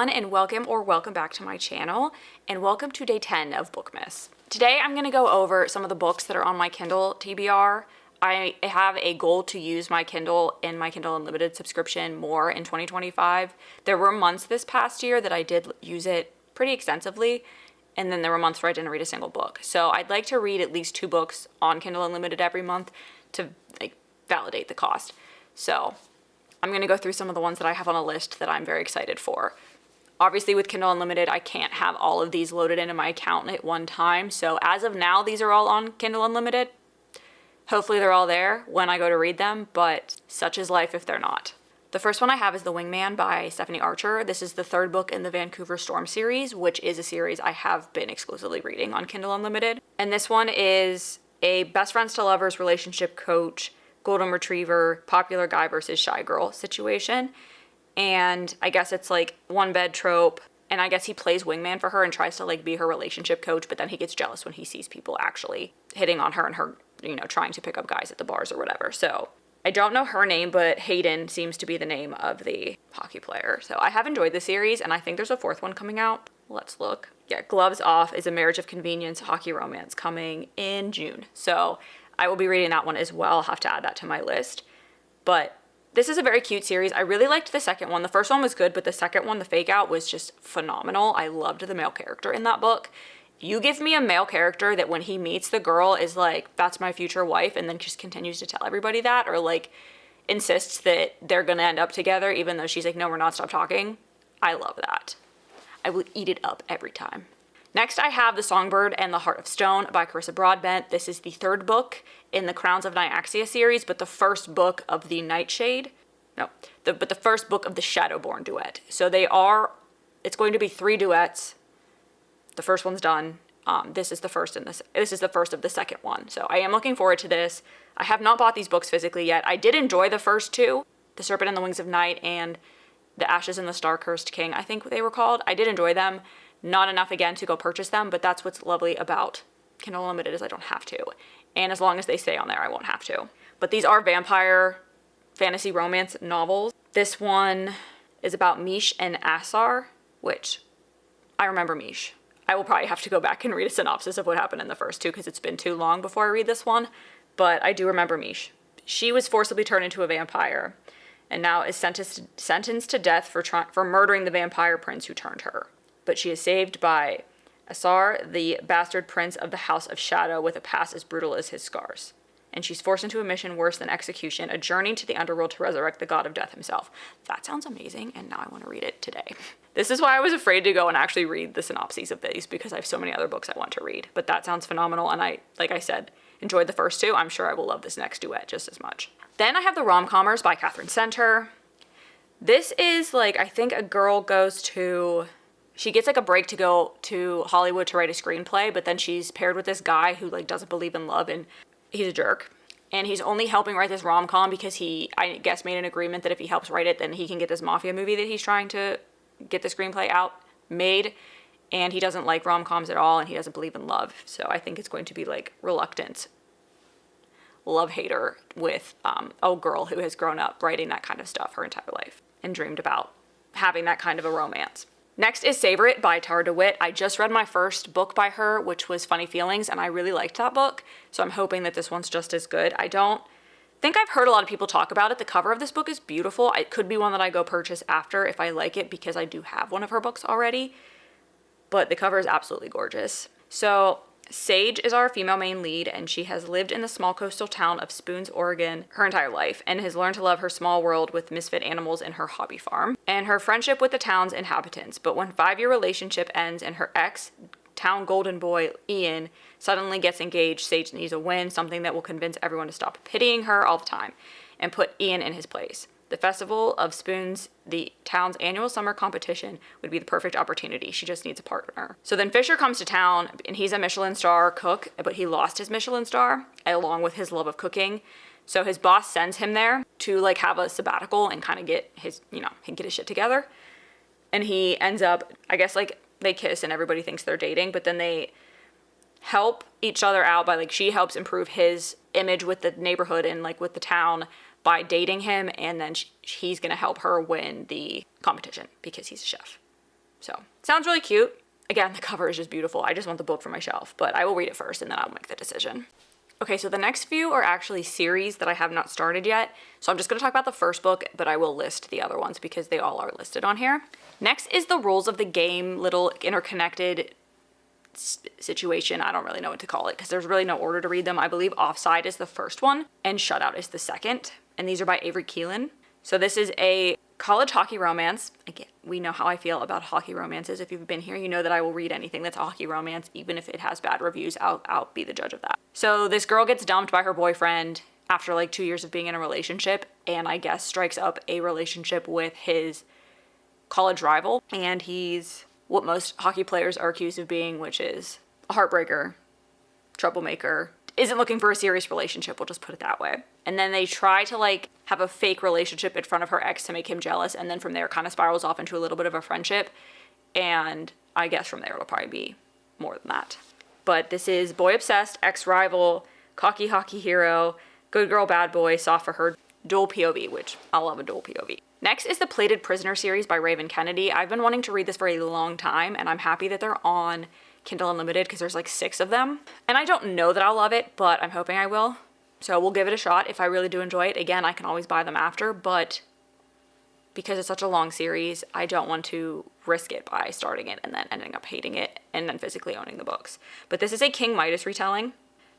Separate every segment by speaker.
Speaker 1: everyone, and welcome back to my channel, and welcome to day 10 of Bookmas. Today I'm going to go over some of the books that are on my Kindle TBR. I have a goal to use my Kindle and my Kindle Unlimited subscription more in 2025. There were months this past year that I did use it pretty extensively, and then there were months where I didn't read a single book. So I'd like to read at least 2 books on Kindle Unlimited every month to validate the cost. So I'm going to go through some of the ones that I have on a list that I'm very excited for. Obviously with Kindle Unlimited, I can't have all of these loaded into my account at one time. So as of now, these are all on Kindle Unlimited. Hopefully they're all there when I go to read them, but such is life if they're not. The first one I have is The Wingman by Stephanie Archer. This is the 3rd book in the Vancouver Storm series, which is a series I have been exclusively reading on Kindle Unlimited. And this one is a best friends to lovers relationship coach, golden retriever, popular guy versus shy girl situation. And I guess it's like one bed trope. And I guess he plays wingman for her and tries to be her relationship coach, but then he gets jealous when he sees people actually hitting on her and her, trying to pick up guys at the bars or whatever. So I don't know her name, but Hayden seems to be the name of the hockey player. So I have enjoyed the series, and I think there's a 4th one coming out. Let's look. Yeah, Gloves Off is a marriage of convenience hockey romance coming in June. So I will be reading that one as well. I'll have to add that to my list. But this is a very cute series. I really liked the second one. The first one was good, but the second one, The Fake Out, was just phenomenal. I loved the male character in that book. You give me a male character that when he meets the girl is like, that's my future wife, and then just continues to tell everybody that, or insists that they're gonna end up together even though she's like, no, we're not, stop talking. I love that. I will eat it up every time. Next, I have The Songbird and the Heart of Stone by Carissa Broadbent. This is the 3rd book in the Crowns of Nyaxia series, but the first book of the Nightshade. But the first book of the Shadowborn duet. So it's going to be 3 duets. The first one's done. This is the first of the second one. So I am looking forward to this. I have not bought these books physically yet. I did enjoy the first 2, The Serpent and the Wings of Night and The Ashes and the Star-Cursed King, I think they were called. I did enjoy them. Not enough, again, to go purchase them, but that's what's lovely about Kindle Unlimited is I don't have to. And as long as they stay on there, I won't have to. But these are vampire fantasy romance novels. This one is about Mish and Asar, which I remember Mish. I will probably have to go back and read a synopsis of what happened in the first 2 because it's been too long before I read this one, but I do remember Mish. She was forcibly turned into a vampire and now is sentenced to death for murdering the vampire prince who turned her. But she is saved by Asar, the bastard prince of the House of Shadow with a past as brutal as his scars. And she's forced into a mission worse than execution, a journey to the underworld to resurrect the god of death himself. That sounds amazing, and now I want to read it today. This is why I was afraid to go and actually read the synopses of these, because I have so many other books I want to read. But that sounds phenomenal, and like I said, enjoyed the first 2. I'm sure I will love this next duet just as much. Then I have The Rom-Commers by Catherine Center. This is I think a girl she gets a break to go to Hollywood to write a screenplay, but then she's paired with this guy who doesn't believe in love, and he's a jerk. And he's only helping write this rom-com because he, I guess, made an agreement that if he helps write it, then he can get this mafia movie that he's trying to get the screenplay made. And he doesn't like rom-coms at all, and he doesn't believe in love. So I think it's going to be reluctant love-hater with a girl who has grown up writing that kind of stuff her entire life and dreamed about having that kind of a romance. Next is Savor It by Tara DeWitt. I just read my first book by her, which was Funny Feelings, and I really liked that book, so I'm hoping that this one's just as good. I don't think I've heard a lot of people talk about it. The cover of this book is beautiful. It could be one that I go purchase after if I like it, because I do have one of her books already, but the cover is absolutely gorgeous. So Sage is our female main lead, and she has lived in the small coastal town of Spoons, Oregon her entire life, and has learned to love her small world with misfit animals and her hobby farm, and her friendship with the town's inhabitants. But when 5-year relationship ends and her ex-town golden boy, Ian, suddenly gets engaged, Sage needs a win, something that will convince everyone to stop pitying her all the time, and put Ian in his place. The Festival of Spoons, the town's annual summer competition, would be the perfect opportunity. She just needs a partner. So then Fisher comes to town, and he's a Michelin star cook, but he lost his Michelin star along with his love of cooking. So his boss sends him there to have a sabbatical and kind of get his, get his shit together. And he ends up, I guess they kiss and everybody thinks they're dating, but then they help each other out by she helps improve his image with the neighborhood and with the town by dating him, and then he's going to help her win the competition because he's a chef. So, sounds really cute. Again, the cover is just beautiful. I just want the book for my shelf, but I will read it first and then I'll make the decision. Okay, so the next few are actually series that I have not started yet. So I'm just gonna talk about the first book, but I will list the other ones because they all are listed on here. Next is the rules of the game, little interconnected situation. I don't really know what to call it because there's really no order to read them. I believe Offside is the first one and Shutout is the second. And these are by Avery Keelan. So this is a college hockey romance. Again, we know how I feel about hockey romances. If you've been here, you know that I will read anything that's a hockey romance, even if it has bad reviews. I'll be the judge of that. So this girl gets dumped by her boyfriend after like 2 years of being in a relationship, and I guess strikes up a relationship with his college rival. And he's what most hockey players are accused of being, which is a heartbreaker, troublemaker, isn't looking for a serious relationship, we'll just put it that way. And then they try to like have a fake relationship in front of her ex to make him jealous, and then from there kind of spirals off into a little bit of a friendship, and I guess from there it'll probably be more than that. But this is boy obsessed, ex-rival, cocky hockey hero, good girl, bad boy, soft for her, dual POV, which I love a dual POV. Next is the Plated Prisoner series by Raven Kennedy. I've been wanting to read this for a long time, and I'm happy that they're on Kindle Unlimited because there's like 6 of them. And I don't know that I'll love it, but I'm hoping I will. So we'll give it a shot. If I really do enjoy it, again, I can always buy them after, but because it's such a long series, I don't want to risk it by starting it and then ending up hating it and then physically owning the books. But this is a King Midas retelling.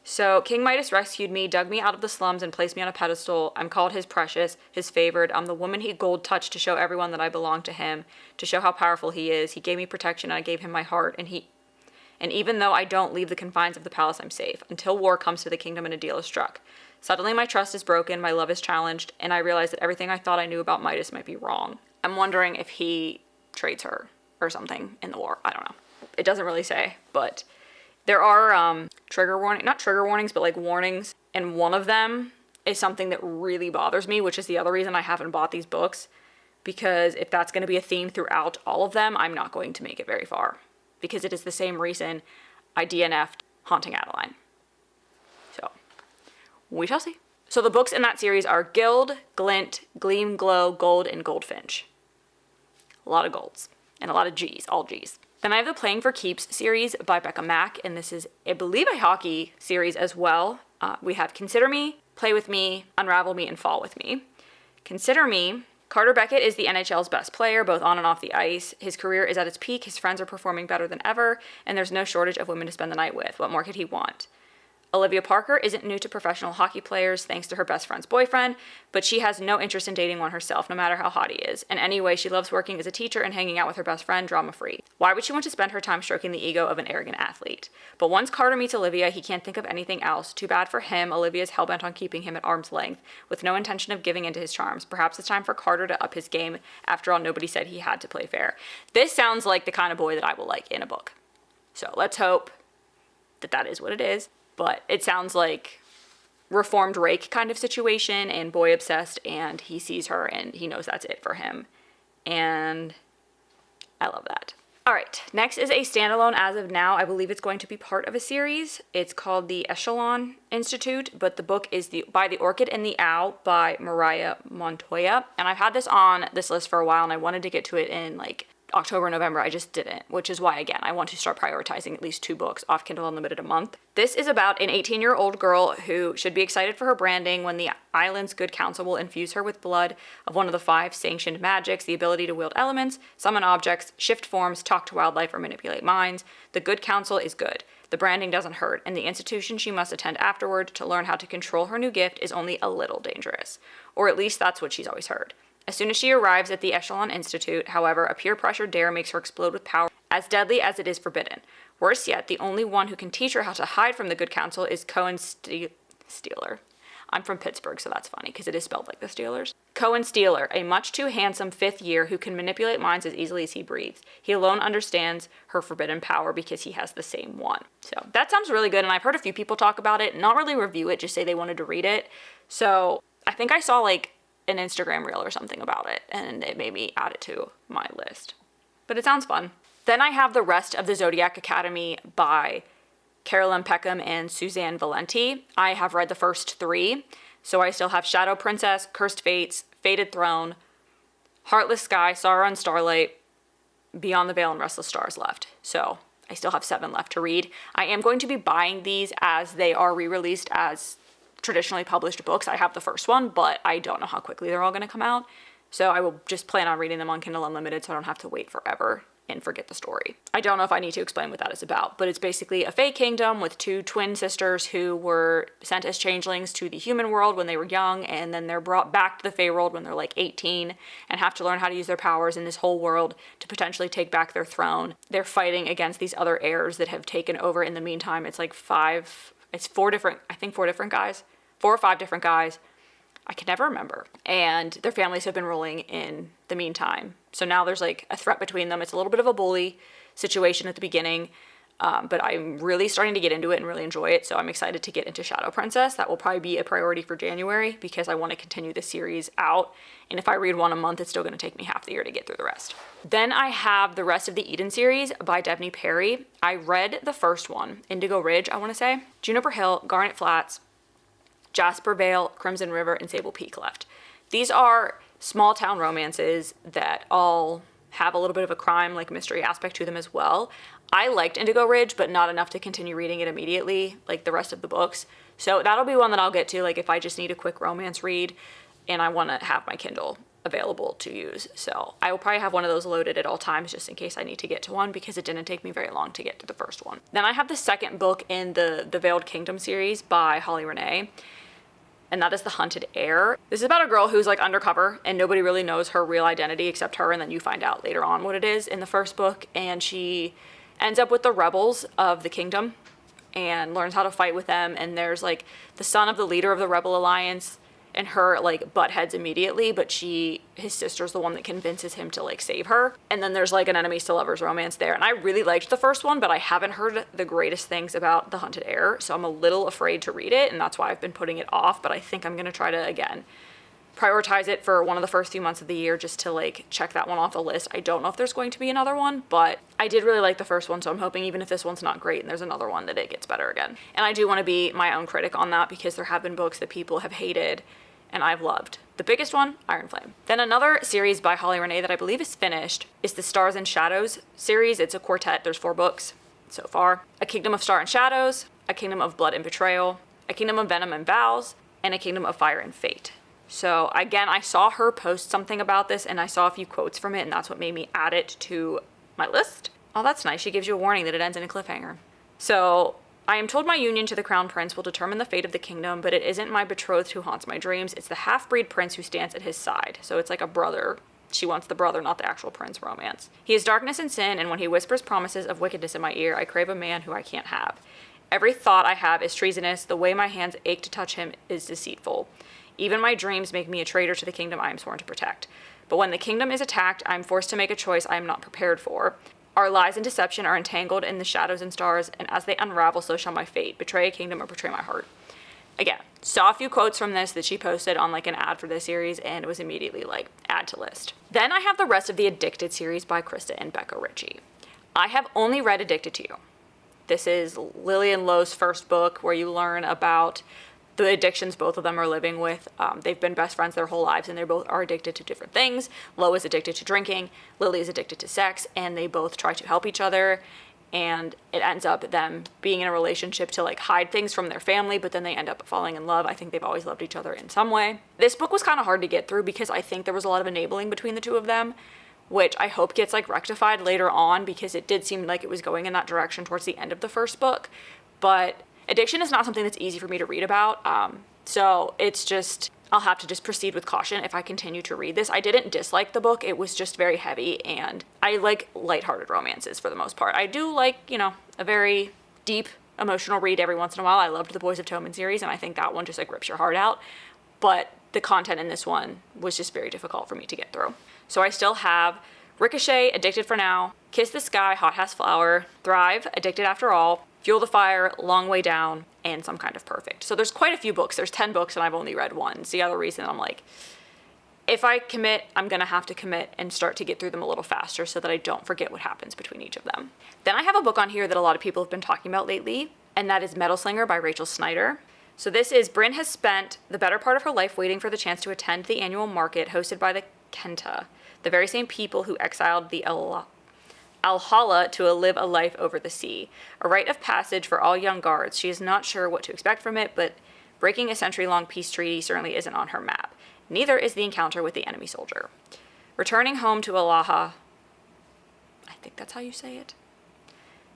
Speaker 1: So King Midas rescued me, dug me out of the slums, and placed me on a pedestal. I'm called his precious, his favored. I'm the woman he gold touched to show everyone that I belong to him, to show how powerful he is. He gave me protection, and I gave him my heart, and even though I don't leave the confines of the palace, I'm safe, until war comes to the kingdom and a deal is struck. Suddenly my trust is broken, my love is challenged, and I realize that everything I thought I knew about Midas might be wrong. I'm wondering if he trades her or something in the war. I don't know. It doesn't really say, but there are not trigger warnings, but like warnings, and one of them is something that really bothers me, which is the other reason I haven't bought these books, because if that's going to be a theme throughout all of them, I'm not going to make it very far. Because it is the same reason I DNF'd Haunting Adeline. So, we shall see. So the books in that series are Gild, Glint, Gleam, Glow, Gold, and Goldfinch. A lot of golds. And a lot of G's, all G's. Then I have the Playing for Keeps series by Becca Mack, and this is, I believe, a hockey series as well. We have Consider Me, Play With Me, Unravel Me, and Fall With Me. Consider Me, Carter Beckett is the NHL's best player, both on and off the ice. His career is at its peak, his friends are performing better than ever, and there's no shortage of women to spend the night with. What more could he want? Olivia Parker isn't new to professional hockey players thanks to her best friend's boyfriend, but she has no interest in dating one herself, no matter how hot he is. And anyway, she loves working as a teacher and hanging out with her best friend, drama-free. Why would she want to spend her time stroking the ego of an arrogant athlete? But once Carter meets Olivia, he can't think of anything else. Too bad for him, Olivia's hellbent on keeping him at arm's length, with no intention of giving in to his charms. Perhaps it's time for Carter to up his game. After all, nobody said he had to play fair. This sounds like the kind of boy that I will like in a book. So let's hope that that is what it is. But it sounds like reformed rake kind of situation and boy obsessed, and he sees her and he knows that's it for him. And I love that. All right, next is a standalone as of now. I believe it's going to be part of a series. It's called The Echelon Institute, but the book is by The Orchid and the Owl by Mariah Montoya. And I've had this on this list for a while, and I wanted to get to it in like October, November. I just didn't, which is why, again, I want to start prioritizing at least 2 books off Kindle Unlimited a month. This is about an 18-year-old girl who should be excited for her branding when the island's good council will infuse her with blood of one of the 5 sanctioned magics, the ability to wield elements, summon objects, shift forms, talk to wildlife, or manipulate minds. The good council is good. The branding doesn't hurt, and the institution she must attend afterward to learn how to control her new gift is only a little dangerous. Or at least that's what she's always heard. As soon as she arrives at the Echelon Institute, however, a peer-pressure dare makes her explode with power as deadly as it is forbidden. Worse yet, the only one who can teach her how to hide from the good counsel is Cohen Steeler. I'm from Pittsburgh, so that's funny, because it is spelled like the Steelers. Cohen Steeler, a much too handsome 5th year who can manipulate minds as easily as he breathes. He alone understands her forbidden power because he has the same one. So that sounds really good, and I've heard a few people talk about it, not really review it, just say they wanted to read it. So I think I saw like an Instagram reel or something about it, and it made me add it to my list. But it sounds fun. Then I have the rest of the Zodiac Academy by Carolyn Peckham and Suzanne Valenti. I have read the first 3, so I still have Shadow Princess, Cursed Fates, Fated Throne, Heartless Sky, Sorrow and Starlight, Beyond the Veil and Restless Stars left. So I still have 7 left to read. I am going to be buying these as they are re-released as traditionally published books. I have the first one, but I don't know how quickly they're all going to come out. So I will just plan on reading them on Kindle Unlimited so I don't have to wait forever and forget the story. I don't know if I need to explain what that is about, but it's basically a fae kingdom with 2 twin sisters who were sent as changelings to the human world when they were young, and then they're brought back to the fae world when they're like 18 and have to learn how to use their powers in this whole world to potentially take back their throne. They're fighting against these other heirs that have taken over in the meantime. It's like 4 different guys. 4 or 5 different guys. I can never remember. And their families have been ruling in the meantime. So now there's like a threat between them. It's a little bit of a bully situation at the beginning, but I'm really starting to get into it and really enjoy it. So I'm excited to get into Shadow Princess. That will probably be a priority for January because I want to continue the series out. And if I read one a month, it's still going to take me half the year to get through the rest. Then I have the rest of the Eden series by Devney Perry. I read the first one, Indigo Ridge, I want to say. Juniper Hill, Garnet Flats, Jasper Vale, Crimson River, and Sable Peak left. These are small town romances that all have a little bit of a crime, like mystery aspect to them as well. I liked Indigo Ridge, but not enough to continue reading it immediately, like the rest of the books. So that'll be one that I'll get to, like if I just need a quick romance read and I want to have my Kindle available to use. So I will probably have one of those loaded at all times just in case I need to get to one because it didn't take me very long to get to the first one. Then I have the second book in the Veiled Kingdom series by Holly Renee, and that is The Hunted Heir. This is about a girl who's like undercover and nobody really knows her real identity except her, and then you find out later on what it is in the first book, and she ends up with the rebels of the kingdom and learns how to fight with them, and there's like the son of the leader of the Rebel Alliance and her like butt heads immediately, but his sister's the one that convinces him to like save her. And then there's like an enemies to lovers romance there. And I really liked the first one, but I haven't heard the greatest things about The Hunted Heir, so I'm a little afraid to read it, and that's why I've been putting it off. But I think I'm gonna try to, again, prioritize it for one of the first few months of the year just to like check that one off the list. I don't know if there's going to be another one, but I did really like the first one, so I'm hoping even if this one's not great and there's another one that it gets better again. And I do want to be my own critic on that because there have been books that people have hated and I've loved. The biggest one, Iron Flame. Then another series by Holly Renee that I believe is finished is the Stars and Shadows series. It's a quartet. There's 4 books so far. A Kingdom of Star and Shadows, A Kingdom of Blood and Betrayal, A Kingdom of Venom and Vows, and A Kingdom of Fire and Fate. So again, I saw her post something about this and I saw a few quotes from it, and that's what made me add it to my list. Oh, that's nice. She gives you a warning that it ends in a cliffhanger. So I am told my union to the crown prince will determine the fate of the kingdom, but it isn't my betrothed who haunts my dreams. It's the half-breed prince who stands at his side. So it's like a brother. She wants the brother, not the actual prince romance. He is darkness and sin, and when he whispers promises of wickedness in my ear, I crave a man who I can't have. Every thought I have is treasonous. The way my hands ache to touch him is deceitful. Even my dreams make me a traitor to the kingdom I am sworn to protect. But when the kingdom is attacked, I am forced to make a choice I am not prepared for. Our lies and deception are entangled in the shadows and stars, and as they unravel, so shall my fate. Betray a kingdom or betray my heart. Again, saw a few quotes from this that she posted on like an ad for this series, and it was immediately like, add to list. Then I have the rest of the Addicted series by Krista and Becca Ritchie. I have only read Addicted to You. This is Lillian Lowe's first book where you learn about the addictions both of them are living with. They've been best friends their whole lives, and they both are addicted to different things. Lo is addicted to drinking, Lily is addicted to sex, and they both try to help each other. And it ends up them being in a relationship to like hide things from their family, but then they end up falling in love. I think they've always loved each other in some way. This book was kind of hard to get through because I think there was a lot of enabling between the two of them, which I hope gets like rectified later on because it did seem like it was going in that direction towards the end of the first book. But addiction is not something that's easy for me to read about. So it's just, I'll have to just proceed with caution if I continue to read this. I didn't dislike the book. It was just very heavy, and I like lighthearted romances for the most part. I do like, a very deep emotional read every once in a while. I loved the Boys of Tommen series, and I think that one just like rips your heart out. But the content in this one was just very difficult for me to get through. So I still have Ricochet, Addicted for Now, Kiss the Sky, Hot House Flower, Thrive, Addicted After All, Fuel the Fire, Long Way Down, and Some Kind of Perfect. So there's quite a few books. There's 10 books and I've only read one. It's the other reason I'm like, if I commit, I'm gonna have to commit and start to get through them a little faster so that I don't forget what happens between each of them. Then I have a book on here that a lot of people have been talking about lately, and that is Metal Slinger by Rachel Snyder. So this is Bryn has spent the better part of her life waiting for the chance to attend the annual market hosted by the Kenta, the very same people who exiled the Alhalla to live a life over the sea, a rite of passage for all young guards. She is not sure what to expect from it, but breaking a century-long peace treaty certainly isn't on her map. Neither is the encounter with the enemy soldier. Returning home to Alaha, I think that's how you say it.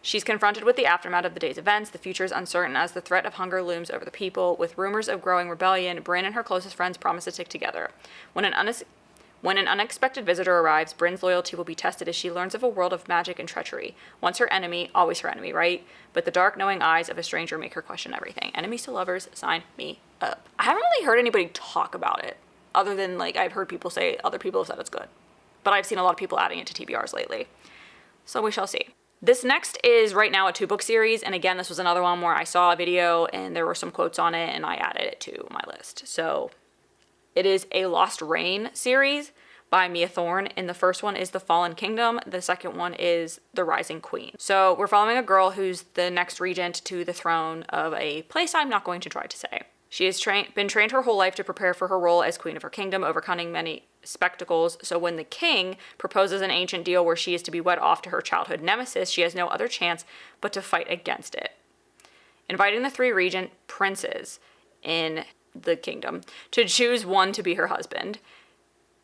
Speaker 1: She's confronted with the aftermath of the day's events. The future is uncertain as the threat of hunger looms over the people. With rumors of growing rebellion, Bryn and her closest friends promise to stick together. When an unexpected visitor arrives, Bryn's loyalty will be tested as she learns of a world of magic and treachery. Once her enemy, always her enemy, right? But the dark, knowing eyes of a stranger make her question everything. Enemies to lovers, sign me up. I haven't really heard anybody talk about it, other than, like, I've heard people say other people have said it's good. But I've seen a lot of people adding it to TBRs lately. So we shall see. This next is right now a 2-book series, and again, this was another one where I saw a video and there were some quotes on it and I added it to my list. So it is a Lost Reign series by Mia Thorne, and the first one is The Fallen Kingdom, the second one is The Rising Queen. So we're following a girl who's the next regent to the throne of a place I'm not going to try to say. She has been trained her whole life to prepare for her role as queen of her kingdom, overcoming many spectacles. So when the king proposes an ancient deal where she is to be wed off to her childhood nemesis, she has no other chance but to fight against it. Inviting the 3 regent princes in the kingdom to choose one to be her husband.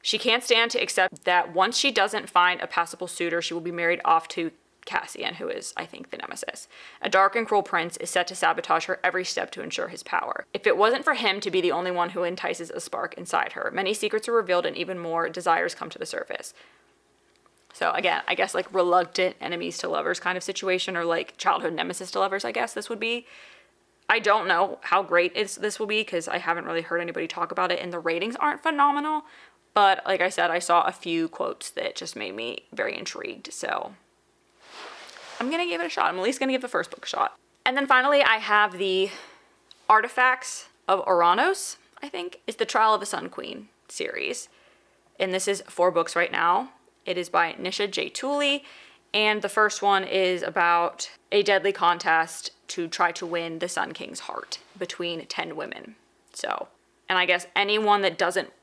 Speaker 1: She can't stand to accept that once she doesn't find a passable suitor, she will be married off to Cassian, who is, I think, the nemesis. A dark and cruel prince is set to sabotage her every step to ensure his power. If it wasn't for him to be the only one who entices a spark inside her, many secrets are revealed and even more desires come to the surface. So again, I guess like reluctant enemies to lovers kind of situation, or like childhood nemesis to lovers, I guess this would be. I don't know how great this will be because I haven't really heard anybody talk about it and the ratings aren't phenomenal. But like I said, I saw a few quotes that just made me very intrigued. So I'm going to give it a shot. I'm at least going to give the first book a shot. And then finally, I have the Artifacts of Oranos, I think, is the Trial of a Sun Queen series. And this is 4 books right now. It is by Nisha J. Tooley. And the first one is about a deadly contest to try to win the Sun King's heart between 10 women. So, and I guess anyone that doesn't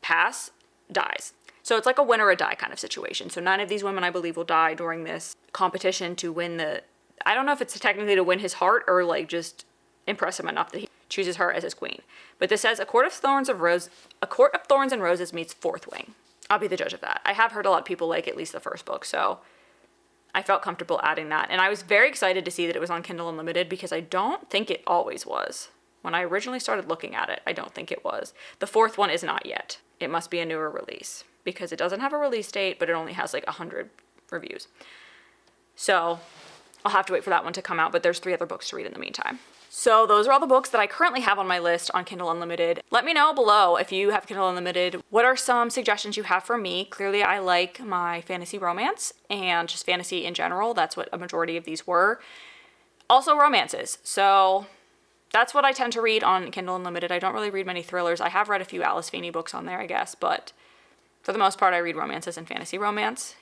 Speaker 1: pass dies. So it's like a win or a die kind of situation. So 9 of these women, I believe, will die during this competition to win the, I don't know if it's technically to win his heart or like just impress him enough that he chooses her as his queen. But this says a court of thorns and roses meets Fourth Wing. I'll be the judge of that. I have heard a lot of people like at least the first book, so I felt comfortable adding that. And I was very excited to see that it was on Kindle Unlimited because I don't think it always was. When I originally started looking at it, I don't think it was. The 4th one is not yet. It must be a newer release because it doesn't have a release date, but it only has like 100 reviews. So I'll have to wait for that one to come out, but there's 3 other books to read in the meantime. So those are all the books that I currently have on my list on Kindle Unlimited. Let me know below if you have Kindle Unlimited. What are some suggestions you have for me? Clearly I like my fantasy romance and just fantasy in general. That's what a majority of these were. Also romances. So that's what I tend to read on Kindle Unlimited. I don't really read many thrillers. I have read a few Alice Feeney books on there, I guess, but for the most part, I read romances and fantasy romance.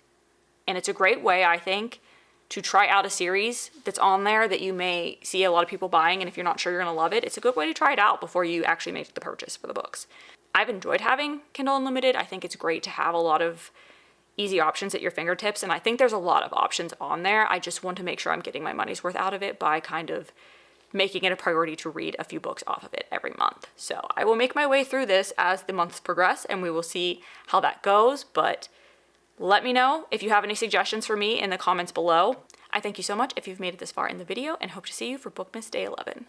Speaker 1: And it's a great way, I think, to try out a series that's on there that you may see a lot of people buying, and if you're not sure you're going to love it, it's a good way to try it out before you actually make the purchase for the books. I've enjoyed having Kindle Unlimited. I think it's great to have a lot of easy options at your fingertips, and I think there's a lot of options on there. I just want to make sure I'm getting my money's worth out of it by kind of making it a priority to read a few books off of it every month. So I will make my way through this as the months progress, and we will see how that goes, but let me know if you have any suggestions for me in the comments below. I thank you so much if you've made it this far in the video and hope to see you for Bookmas Day 11.